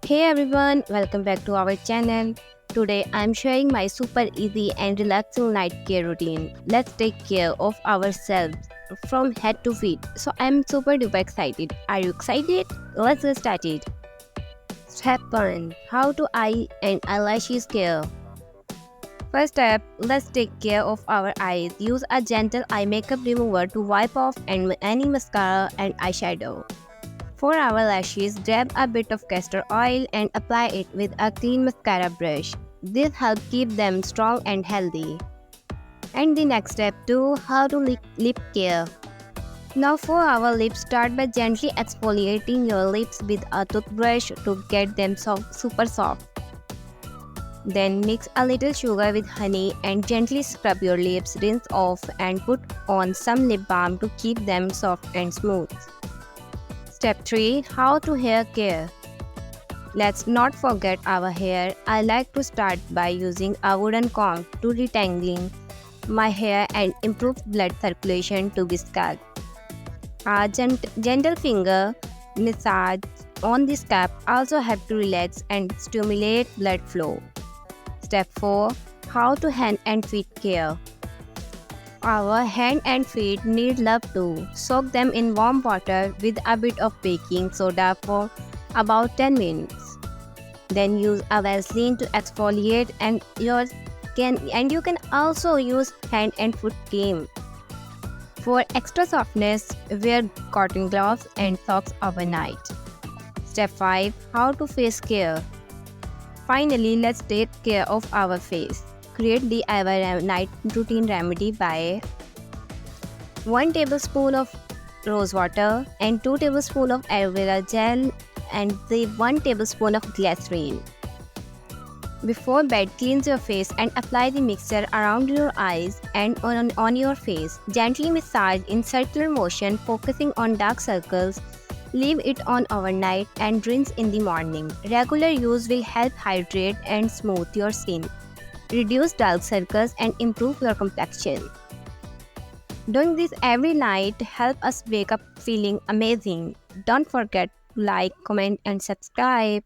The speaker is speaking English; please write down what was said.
Hey everyone, welcome back to our channel. Today I'm sharing my super easy and relaxing night care routine. Let's take care of ourselves from head to feet. So I'm super duper excited. Are you excited? Let's get started. Step 1. How to eye and eyelashes care. First step, let's take care of our eyes. Use a gentle eye makeup remover to wipe off any mascara and eyeshadow. For our lashes, grab a bit of castor oil and apply it with a clean mascara brush. This helps keep them strong and healthy. And the next step 2. How to lip care. Now for our lips, start by gently exfoliating your lips with a toothbrush to get them super soft. Then mix a little sugar with honey and gently scrub your lips, rinse off and put on some lip balm to keep them soft and smooth. Step 3. How to hair care. Let's not forget our hair. I like to start by using a wooden comb to detangling my hair and improve blood circulation to the scalp. A gentle finger massage on the scalp also helps to relax and stimulate blood flow. Step 4. How to hand and feet care. Our hand and feet need love too. Soak them in warm water with a bit of baking soda for about 10 minutes. Then use a Vaseline to exfoliate and you can also use hand and foot cream. For extra softness, wear cotton gloves and socks overnight. Step 5. How to face care. Finally, let's take care of our face. Create the Our Night Routine Remedy by 1 tablespoon of rose water and 2 tablespoons of aloe vera gel and 1 tablespoon of glycerin. Before bed, cleanse your face and apply the mixture around your eyes and on your face. Gently massage in circular motion, focusing on dark circles. Leave it on overnight and rinse in the morning. Regular use will help hydrate and smooth your skin, reduce dark circles and improve your complexion. Doing this every night helps us wake up feeling amazing. Don't forget to like, comment and subscribe.